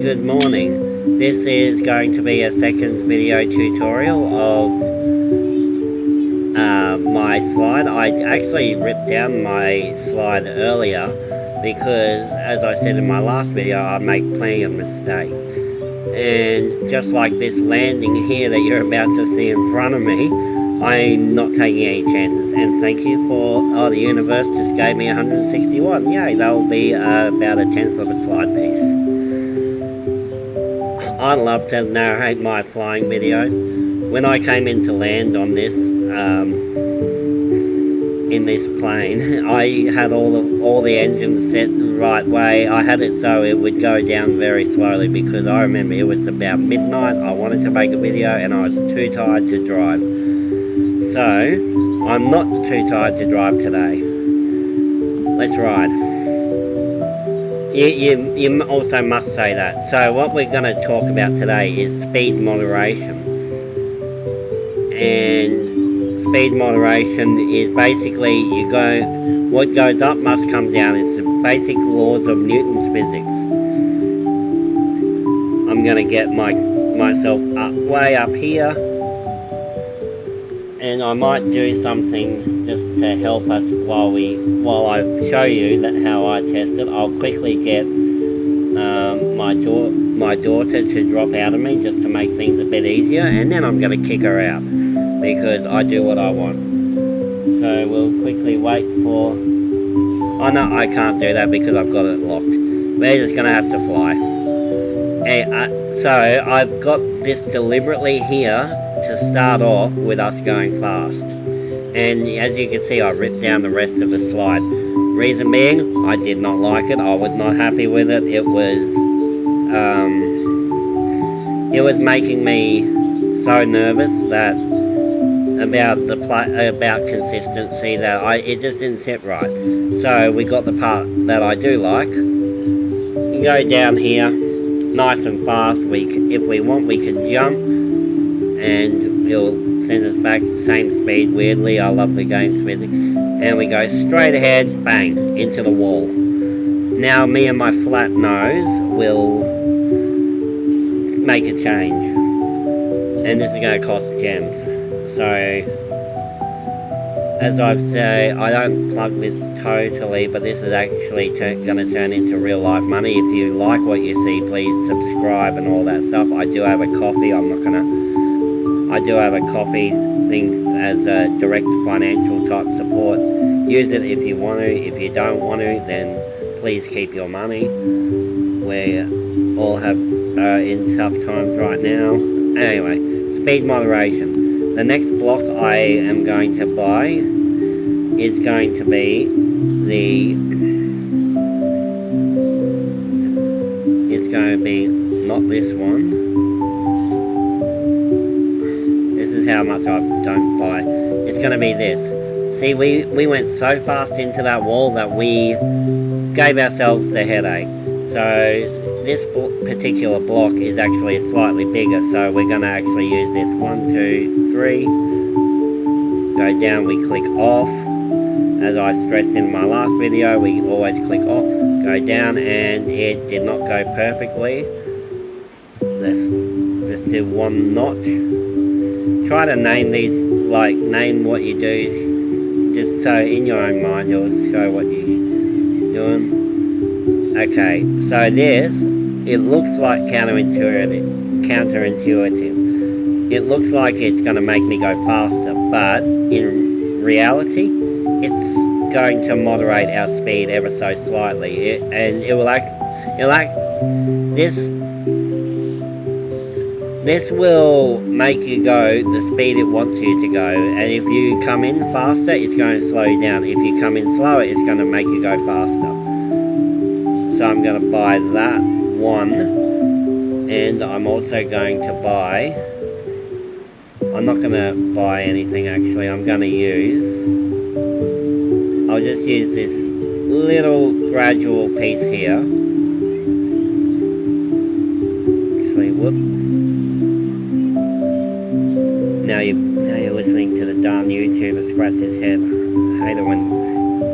Good morning. This is going to be a second video tutorial of my slide. I actually ripped down my slide earlier because, as I said in my last video, I make plenty of mistakes. And just like this landing here that you're about to see in front of me, I'm not taking any chances. And thank you for, the universe just gave me 161. Yay, that'll be about a tenth of a slide piece. I love to narrate my flying videos. When I came in to land on this, in this plane, I had all the engines set the right way. I had it so it would go down very slowly because I remember it was about midnight. I wanted to make a video and I was too tired to drive. So, I'm not too tired to drive today. Let's ride. You also must say that. So what we're going to talk about today is speed moderation. And speed moderation is basically what goes up must come down. It's the basic laws of Newton's physics. I'm going to get myself way up here. And I might do something just to help us while I show you how I test it. I'll quickly get my daughter to drop out of me just to make things a bit easier, and then I'm going to kick her out because I do what I want. So we'll quickly wait for... Oh no, I can't do that because I've got it locked. We're just going to have to fly. So I've got this deliberately here to start off with us going fast, and as you can see I ripped down the rest of the slide. Reason being, I did not like it. I was not happy with it. It was making me so nervous that about consistency that it just didn't sit right. So we got the part that I do like. You go down here nice and fast. If we want, we can jump and it'll send us back same speed. Weirdly, I love the game's physics. And we go straight ahead, bang, into the wall. Now me and my flat nose will make a change, and this is going to cost gems. So as I've said, I don't plug this totally, but this is actually going to turn into real life money. If you like what you see, please subscribe and all that stuff. I do have a coffee. I do have a coffee thing as a direct financial type support. Use it if you want to. If you don't want to, then please keep your money. We all have in tough times right now. Anyway, speed moderation. The next block I am going to buy is going to be not this one. How much I don't buy. It's going to be this. See, we went so fast into that wall that we gave ourselves a headache. So this particular block is actually slightly bigger, so we're going to actually use this 1, 2, 3. Go down, we click off. As I stressed in my last video, we always click off. Go down, and it did not go perfectly. Let's do one notch. Try to name these, name what you do, just so in your own mind you'll show what you're doing. Okay, so this, it looks like counterintuitive. It looks like it's going to make me go faster, but in reality, it's going to moderate our speed ever so slightly. This will make you go the speed it wants you to go, and if you come in faster, it's going to slow you down. If you come in slower, it's going to make you go faster. So I'm going to buy that one, and I'm also going to buy... I'm not going to buy anything actually. I'm going to I'll just use this little gradual piece here. Actually, whoop. Now you're listening to the darn YouTuber scratch his head. I hate it when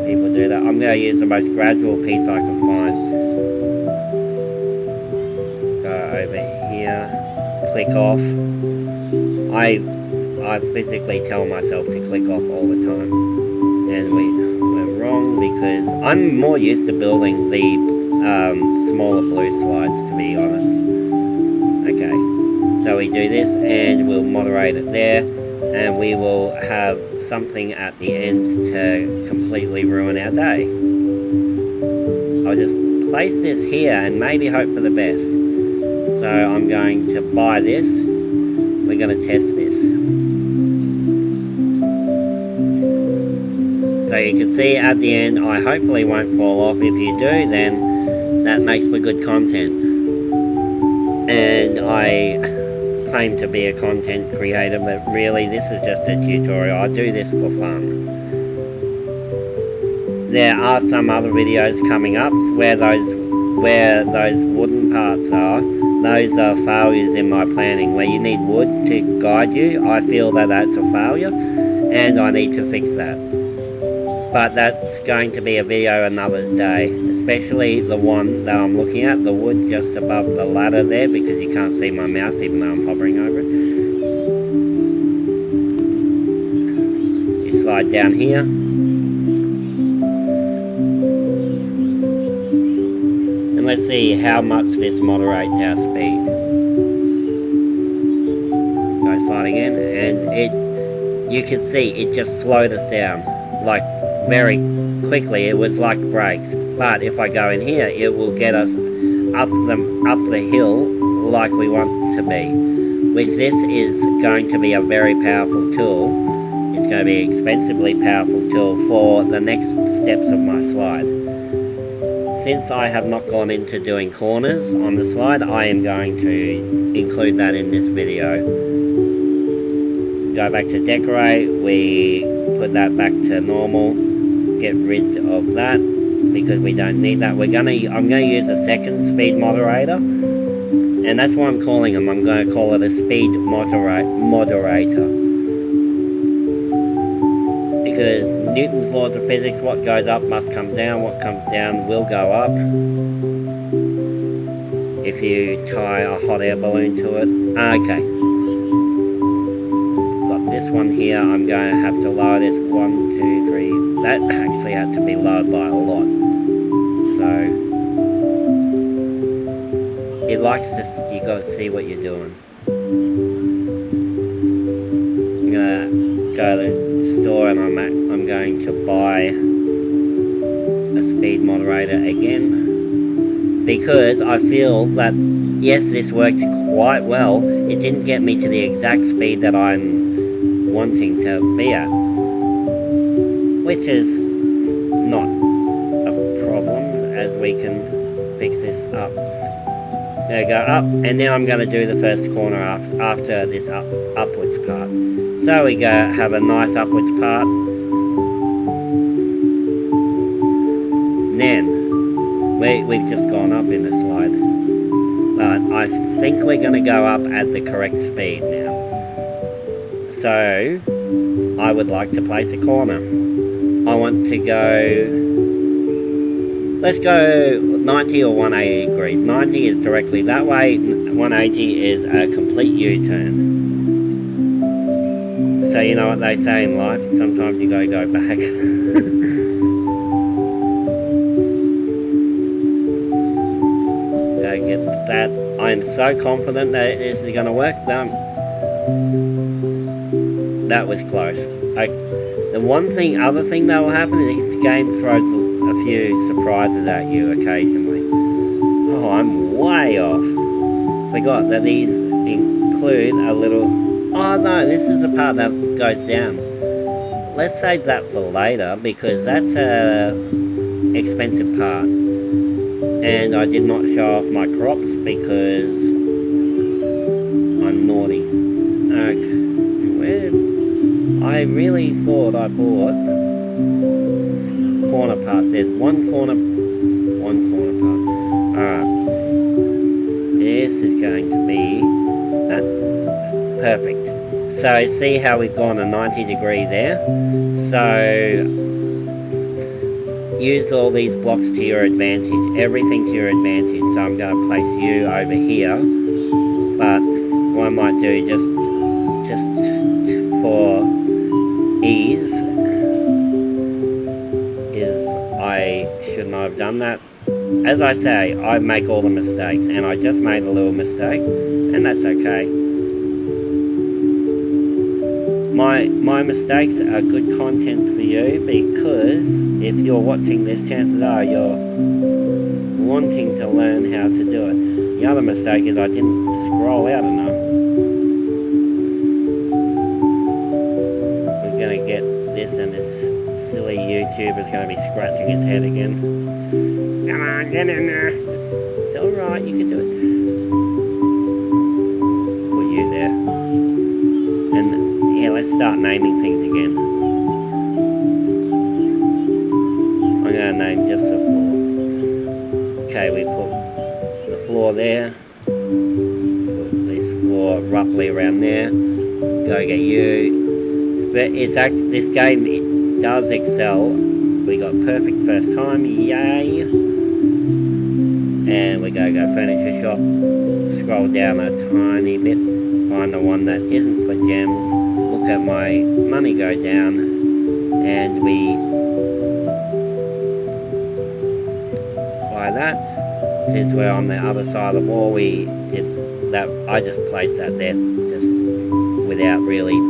people do that. I'm going to use the most gradual piece I can find. over here, click off. I physically tell myself to click off all the time, and we're wrong because I'm more used to building the smaller blue slides, to be honest. Okay, so we do this and we'll moderate it there, and we will have something at the end to completely ruin our day. I'll just place this here and maybe hope for the best. So I'm going to buy this. We're going to test this. So you can see at the end, I hopefully won't fall off. If you do, then that makes for good content. And I claim to be a content creator, but really this is just a tutorial. I do this for fun. There are some other videos coming up where those wooden parts are. Those are failures in my planning. Where you need wood to guide you, I feel that that's a failure, and I need to fix that. But that's going to be a video another day, especially the one that I'm looking at, the wood just above the ladder there, because you can't see my mouse even though I'm hovering over it. You slide down here. And let's see how much this moderates our speed. Go sliding in, and you can see it just slowed us down, like very quickly. It was like brakes. But if I go in here, it will get us up the hill like we want to be. Which this is going to be a very powerful tool. It's going to be an expensively powerful tool for the next steps of my slide. Since I have not gone into doing corners on the slide, I am going to include that in this video. Go back to decorate, we put that back to normal, get rid of that because we don't need that. I'm going to use a second speed moderator, and that's what I'm calling them. I'm going to call it a speed moderator. Because Newton's laws of physics, what goes up must come down, what comes down will go up. If you tie a hot air balloon to it. Okay. Got this one here, I'm going to have to lower this 1, 2, 3. That actually had to be lowered by a lot. So, it likes to, you got to see what you're doing. I'm going to go to store and I'm going to buy a speed moderator again, because I feel that yes, this worked quite well. It didn't get me to the exact speed that I'm wanting to be at, which is not a problem, as we can fix this up. There we go, up, and then I'm going to do the first corner after this upwards part. So we go have a nice upwards part. Then we've just gone up in the slide, but I think we're going to go up at the correct speed now. So I would like to place a corner. I want to go, let's go 90 or 180 degrees. 90 is directly that way, 180 is a complete U-turn. So you know what they say in life, sometimes you gotta go back. Go get that. I'm so confident that this is gonna work. That was close. The other thing that will happen is this game throws a few surprises at you occasionally. Oh, I'm way off. Forgot that these include a little... Oh no, this is the part that goes down. Let's save that for later, because that's a expensive part. And I did not show off my crops because I'm naughty. Okay, I really thought I bought corner parts. There's one corner part. Alright. This is going to be that. Perfect. So see how we've gone a 90 degree there. So use all these blocks to your advantage. Everything to your advantage. So I'm going to place you over here. But what I might do just for ease is I should not have done that. As I say, I make all the mistakes, and I just made a little mistake, and that's okay. My mistakes are good content for you, because if you're watching this, chances are you're wanting to learn how to do it. The other mistake is I didn't scroll out enough. We're going to get this, and this silly YouTuber's going to be scratching his head again. Come on, get in there. It's alright, you can do it. Put you there. And yeah, let's start naming things again. I'm going to name just the floor. Okay, we put the floor there. Put this floor roughly around there. Go get you. But this game, it does excel. We got perfect first time, yay! And we go furniture shop. Scroll down a tiny bit. Find the one that isn't for gems. Look at my money go down. And we buy that. Since we're on the other side of the wall, we did that. I just placed that there just without really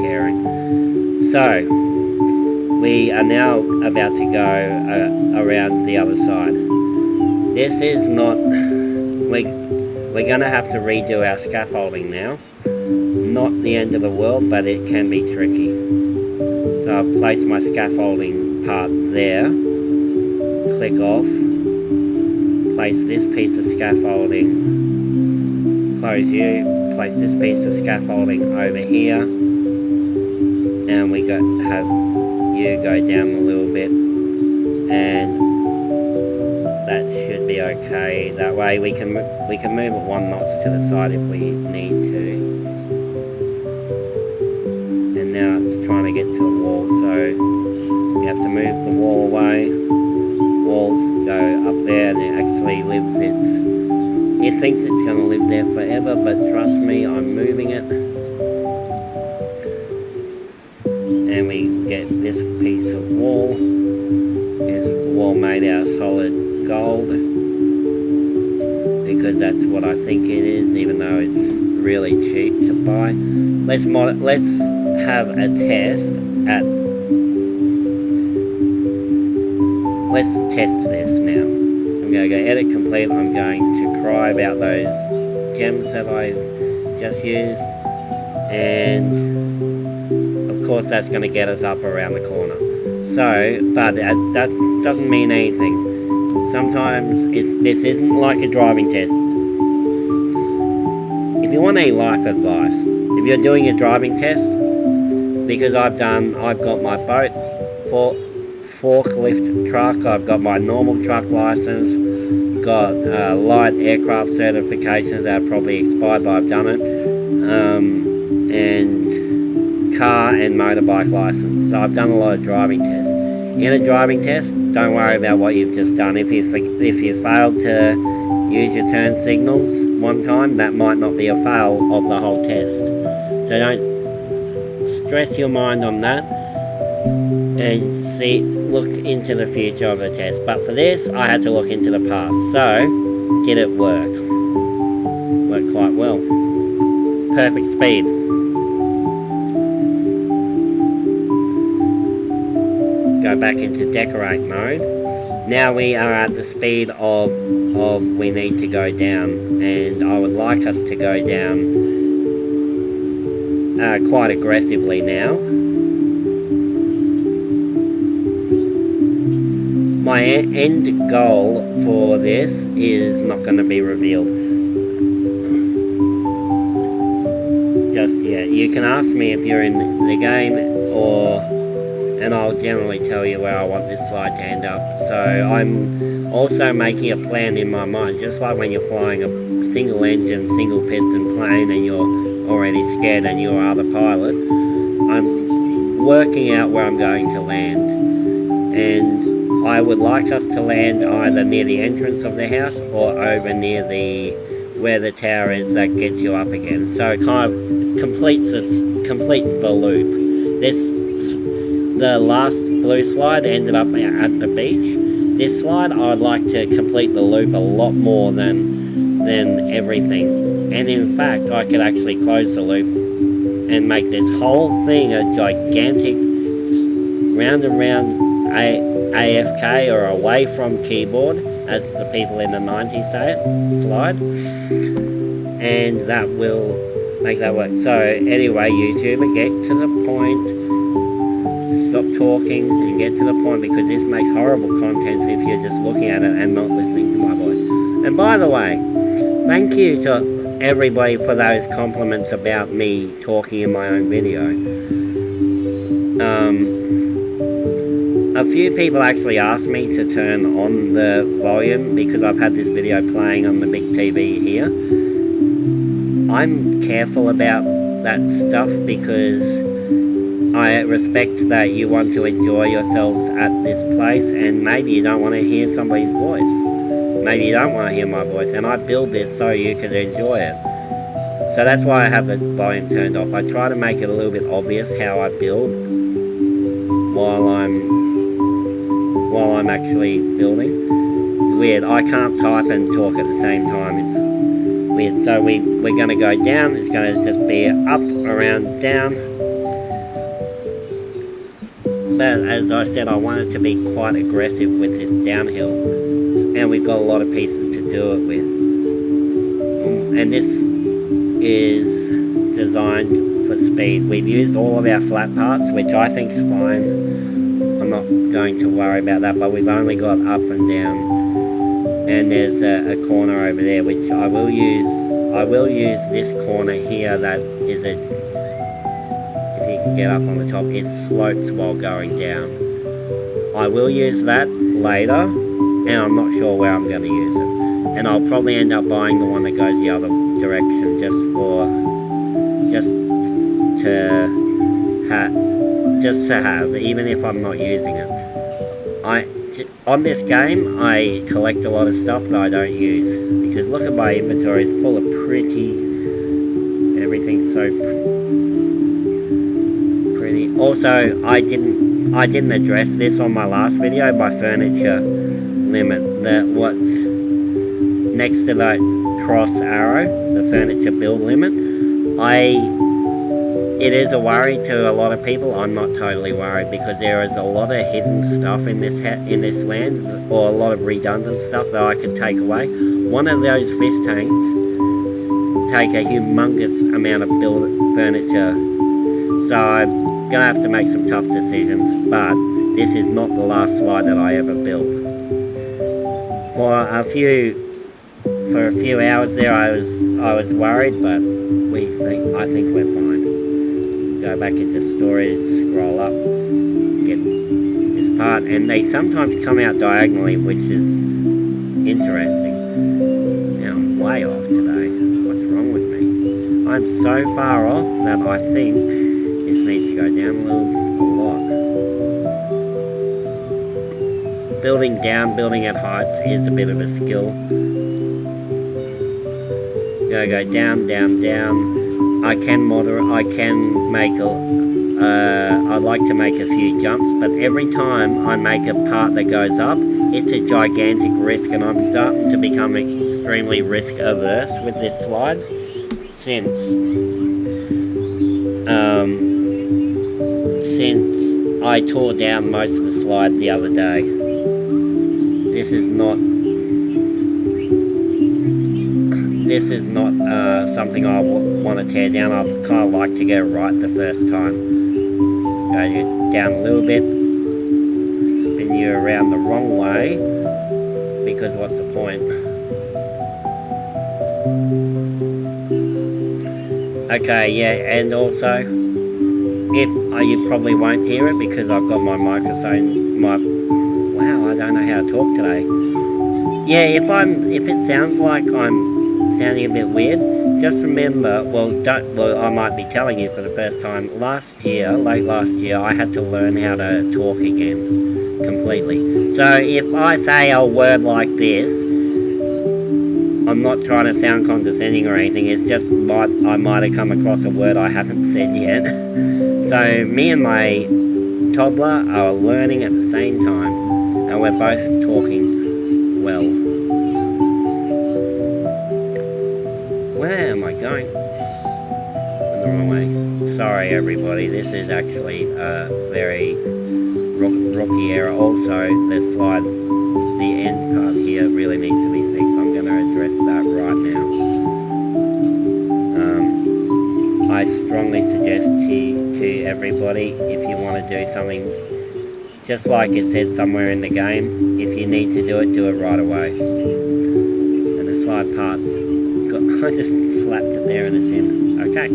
caring. So we are now about to go around the other side. This is not. We're going to have to redo our scaffolding now. Not the end of the world, but it can be tricky. So I've placed my scaffolding part there. Click off. Place this piece of scaffolding. Close you. Place this piece of scaffolding over here. And we have you go down a little bit. And that should be okay. That way we can move it one notch to the side if we need to. And now it's trying to get to the wall, so we have to move the wall away. Walls go up there, and it actually lives it thinks it's going to live there forever, but trust me, I'm moving it. And we get this piece of wall. This wall made out of solid gold, because that's what I think it is, even though it's really cheap to buy. Let's have a test at. Let's test this now. I'm going to go edit complete. I'm going to cry about those gems that I just used, and of course that's going to get us up around the corner. So, but that doesn't mean anything. Sometimes this isn't like a driving test. If you want any life advice, if you're doing a driving test, because I've got my boat, forklift truck, I've got my normal truck license, got light aircraft certifications that are probably expired, but I've done it, and car and motorbike license. So I've done a lot of driving tests. In a driving test, don't worry about what you've just done. If you failed to use your turn signals one time, that might not be a fail of the whole test. So don't stress your mind on that, and look into the future of the test. But for this, I had to look into the past. So, did it work? Worked quite well. Perfect speed. Go back into decorate mode. Now we are at the speed of we need to go down, and I would like us to go down quite aggressively now. My end goal for this is not going to be revealed just yet. You can ask me if you're in the game, and I'll generally tell you where I want this slide to end up. So I'm also making a plan in my mind, just like when you're flying a single engine, single piston plane and you're already scared and you are the pilot. I'm working out where I'm going to land, I would like us to land either near the entrance of the house or over near where the tower is that gets you up again. So it kind of completes the loop. The last blue slide ended up at the beach. This slide, I'd like to complete the loop a lot more than everything. And in fact, I could actually close the loop and make this whole thing a gigantic round and round AFK, or away from keyboard, as the people in the 90s say it, slide. And that will make that work. So anyway, YouTuber, get to the point. Stop talking and get to the point, because this makes horrible content if you're just looking at it and not listening to my voice. And by the way, thank you to everybody for those compliments about me talking in my own video. A few people actually asked me to turn on the volume because I've had this video playing on the big TV here. I'm careful about that stuff because I respect that you want to enjoy yourselves at this place, and maybe you don't want to hear somebody's voice. Maybe you don't want to hear my voice, and I build this so you can enjoy it. So that's why I have the volume turned off. I try to make it a little bit obvious how I build while I'm actually building. It's weird. I can't type and talk at the same time. It's weird. So we're going to go down. It's going to just be up, around, down. But as I said, I want it to be quite aggressive with this downhill. And we've got a lot of pieces to do it with. And this is designed for speed. We've used all of our flat parts, which I think is fine. I'm not going to worry about that, but we've only got up and down. And there's a corner over there, which I will use. I will use this corner here that is if you can get up on the top, it slopes while going down. I will use that later, and I'm not sure where I'm going to use it. And I'll probably end up buying the one that goes the other direction just to have, even if I'm not using it. On this game, I collect a lot of stuff that I don't use, because look at my inventory, it's full of everything's so pretty. Also, I didn't address this on my last video, my furniture limit, what's next to that cross arrow, the furniture build limit. It is a worry to a lot of people. I'm not totally worried, because there is a lot of hidden stuff in this land, or a lot of redundant stuff that I could take away. One of those fish tanks take a humongous amount of furniture, so I'm gonna have to make some tough decisions. But this is not the last slide that I ever built. For a few hours there, I was worried, but I think we're fine. Go back into storage, scroll up, get this part, and they sometimes come out diagonally, which is interesting. Now I'm way off today. What's wrong with me? I'm so far off that I think this needs to go down a lot. Building down, building at heights is a bit of a skill. Go down, down, down. I can make I'd like to make a few jumps, but every time I make a part that goes up, it's a gigantic risk, and I'm starting to become extremely risk averse with this slide since I tore down most of the slide the other day. This is not something I want to tear down. I'd kind of like to get it right the first time. Go down a little bit, spin you around the wrong way, because what's the point? Okay, yeah, and also, you probably won't hear it because I've got my microphone. Wow, I don't know how to talk today. Yeah, if it sounds like I'm sounding a bit weird, just remember, I might be telling you for the first time, late last year, I had to learn how to talk again, completely. So if I say a word like this, I'm not trying to sound condescending or anything, it's just I might have come across a word I haven't said yet. So me and my toddler are learning at the same time, and we're both talking well. Where am I going? The wrong way. Sorry everybody, this is actually a very rocky area. Also, the slide, the end part here really needs to be fixed. I'm going to address that right now. I strongly suggest to everybody, if you want to do something, just like it said somewhere in the game, if you need to do it right away. And the slide part's got, I just slapped it there and it's in. Okay.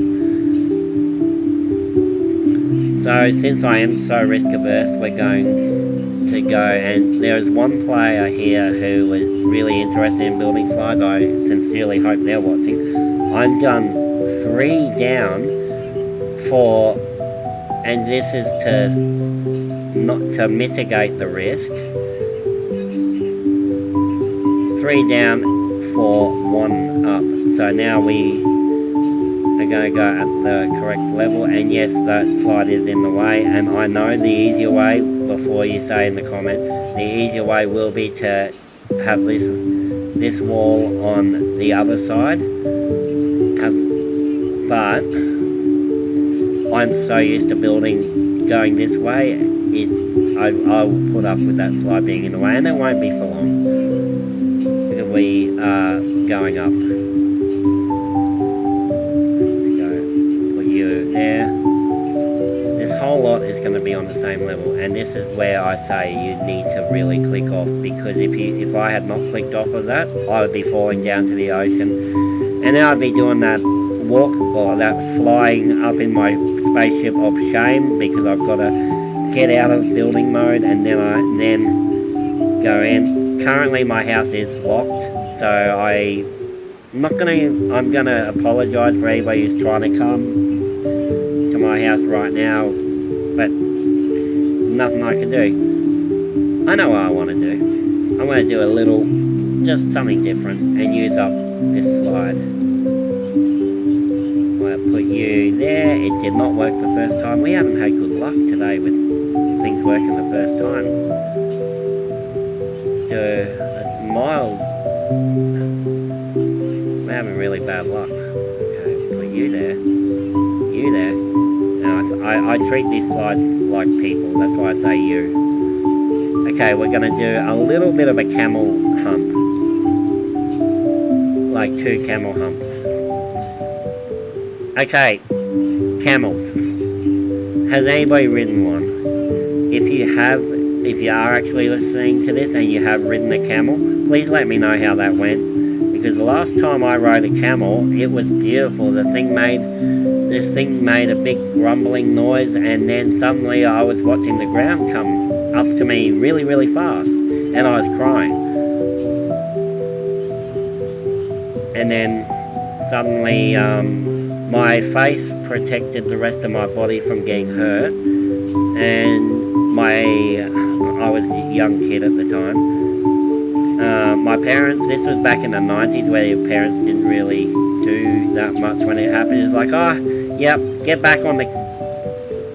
So since I am so risk averse, we're going to go, and there is one player here who was really interested in building slides. I sincerely hope they're watching. I've done 3 down for, and this is to mitigate the risk. 3 down for 1 up. So now we are going to go at the correct level, and yes, that slide is in the way, and I know the easier way, before you say in the comment, the easier way will be to have this wall on the other side, but I'm so used to going this way, I will put up with that slide being in the way, and it won't be for long, because we are going up. There, this whole lot is going to be on the same level, and this is where I say you need to really click off, because if I had not clicked off of that, I would be falling down to the ocean, and then I'd be doing that walk, or that flying up in my spaceship of shame, because I've got to get out of building mode and then go in. Currently my house is locked, so I'm gonna apologise for anybody who's trying to come my house right now, but nothing I can do. I know what I want to do. I'm going to do just something different, and use up this slide. I'm going to put you there. It did not work the first time. We haven't had good luck today with things working the first time. We're having really bad luck. Okay, put you there. You there. I treat these slides like people, that's why I say you. Okay, we're going to do a little bit of a camel hump. Like 2 camel humps. Okay, camels. Has anybody ridden one? If you are actually listening to this and you have ridden a camel, please let me know how that went. Because the last time I rode a camel, it was beautiful. This thing made a big rumbling noise, and then suddenly I was watching the ground come up to me really, really fast, and I was crying. And then suddenly my face protected the rest of my body from getting hurt, and I was a young kid at the time. My parents, this was back in the 90s, where your parents didn't really do that much when it happened. It's like, yep, get back on the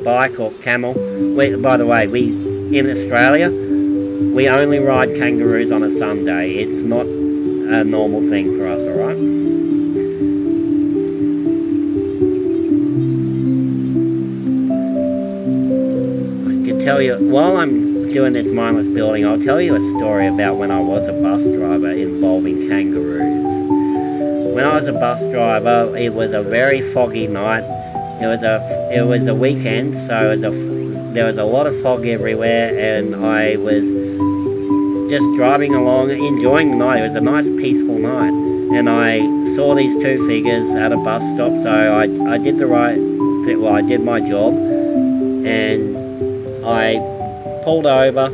bike or camel. By the way, in Australia, we only ride kangaroos on a Sunday. It's not a normal thing for us, alright? I could tell you, while I'm doing this mindless building, I'll tell you a story about when I was a bus driver involving kangaroos. When I was a bus driver, it was a very foggy night. It was a weekend, so there was a lot of fog everywhere, and I was just driving along, enjoying the night. It was a nice, peaceful night, and I saw these 2 figures at a bus stop. So I did I did my job, and I pulled over,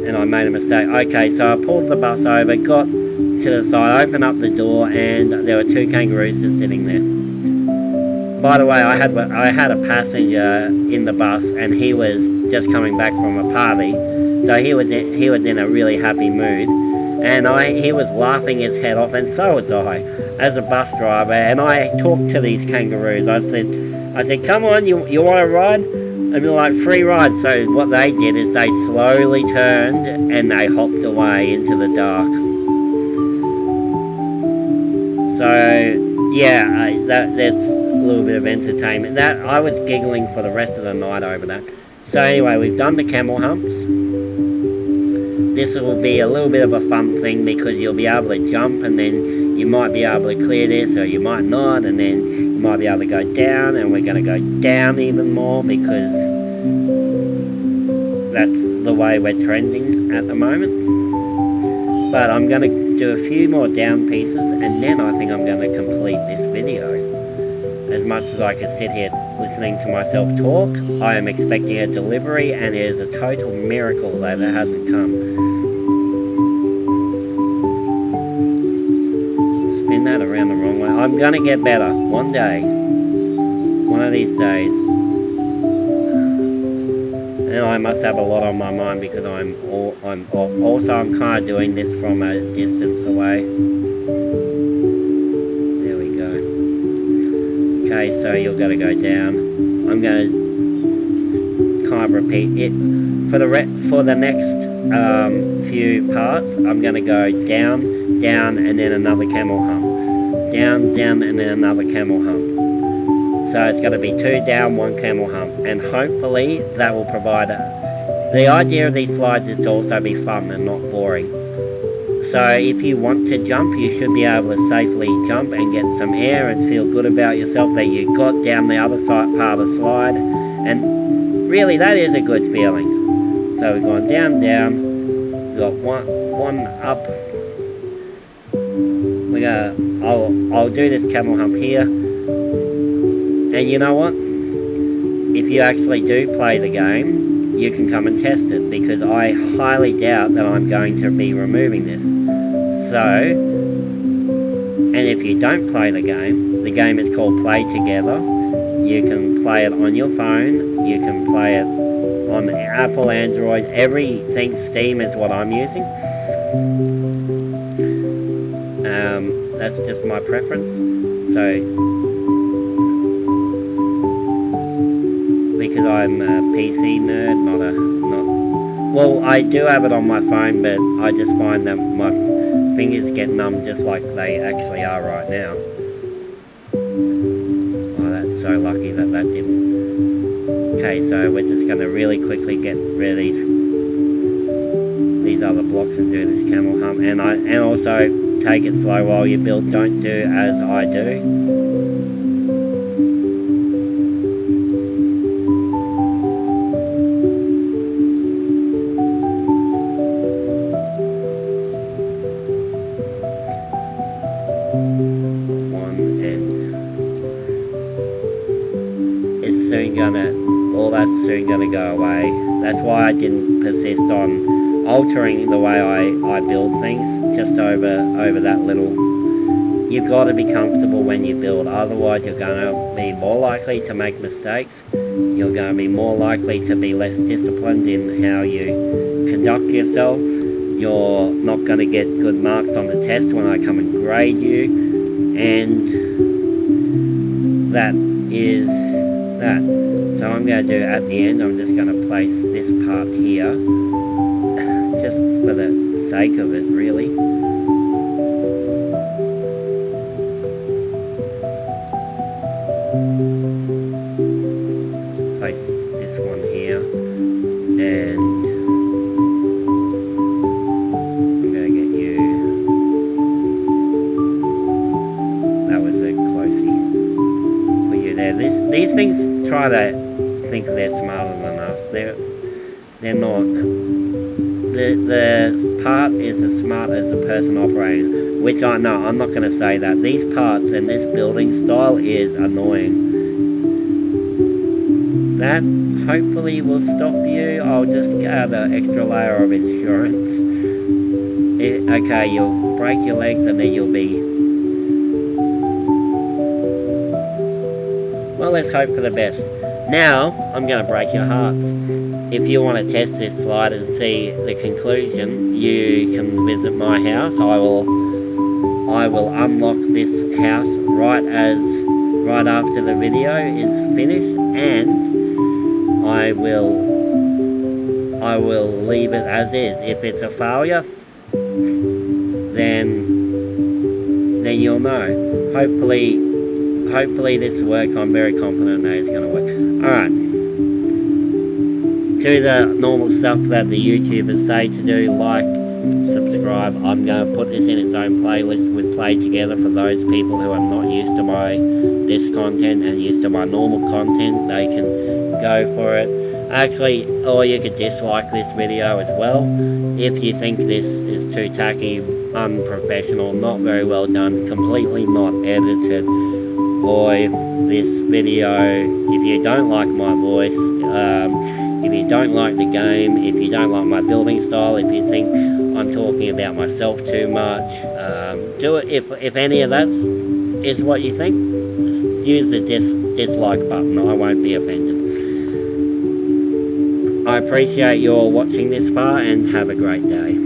and I made a mistake. Okay, so I pulled the bus over, got to the side, opened up the door, and there were 2 kangaroos just sitting there. By the way, I had a passenger in the bus, and he was just coming back from a party, so he was in a really happy mood, and he was laughing his head off, and so was I, as a bus driver. And I talked to these kangaroos. I said, come on, you want to ride? And they're like, free rides. So what they did is they slowly turned and they hopped away into the dark. So yeah, that's a little bit of entertainment. That I was giggling for the rest of the night over that. So anyway, we've done the camel humps. This will be a little bit of a fun thing because you'll be able to jump, and then you might be able to clear this, or you might not, and then you might be able to go down, and we're going to go down even more because that's the way we're trending at the moment. But I'm going to do a few more down pieces, and then I think I'm going to complete this video. As much as I can sit here listening to myself talk, I am expecting a delivery, and it is a total miracle that it hasn't come. Spin that around the wrong way. I'm going to get better one day. One of these days. And I must have a lot on my mind because I'm kind of doing this from a distance away. There we go. Okay, so you're going to go down. I'm going to kind of repeat it for the next few parts. I'm going to go down, down, and then another camel hump. Down, down, and then another camel hump. So it's going to be 2 down, 1 camel hump, and hopefully that will provide the idea of these slides is to also be fun and not boring. So if you want to jump, you should be able to safely jump and get some air and feel good about yourself that you got down the other side part of the slide, and really that is a good feeling. So we've gone down, down, we've got one up. I'll do this camel hump here. And you know what? If you actually do play the game, you can come and test it, because I highly doubt that I'm going to be removing this. So, and if you don't play the game is called PlayTogether. You can play it on your phone, you can play it on Apple, Android, everything. Steam is what I'm using. That's just my preference. So, because I'm a PC nerd, well, I do have it on my phone, but I just find that my fingers get numb just like they actually are right now. Oh, that's so lucky that didn't. Okay, so we're just going to really quickly get rid of these other blocks and do this camel hump, and also take it slow while you build. Don't do as I do. All that's soon gonna go away. That's why I didn't persist on altering the way I build things, just over that little. You've got to be comfortable when you build, otherwise you're going to be more likely to make mistakes. You're going to be more likely to be less disciplined in how you conduct yourself. You're not going to get good marks on the test when I come and grade you, and that is that. So I'm going to do at the end, I'm just going to place this part here, just for the sake of it, really. Just place this one here, and I'm going to get you. That was a closey for you there. These things try to think they're smarter than us. They're not. The part is as smart as the person operating, which I know. I'm not going to say that. These parts and this building style is annoying. That hopefully will stop you. I'll just add an extra layer of insurance. Okay, you'll break your legs and then you'll be. Well, let's hope for the best. Now, I'm going to break your hearts. if you want to test this slide and see the conclusion, you can visit my house. I will unlock this house right after the video is finished, and I will leave it as is. If it's a failure, then you'll know. Hopefully this works. I'm very confident that it's going to work. Alright. Do the normal stuff that the YouTubers say to do, like, subscribe. I'm going to put this in its own playlist with PlayTogether for those people who are not used to this content and used to my normal content. They can go for it. Actually, or you could dislike this video as well if you think this is too tacky, unprofessional, not very well done, completely not edited, or if this video, if you don't like my voice, if you don't like the game, if you don't like my building style, if you think I'm talking about myself too much, do it. If any of that is what you think, just use the dislike button. I won't be offended. I appreciate you all watching this far, and have a great day.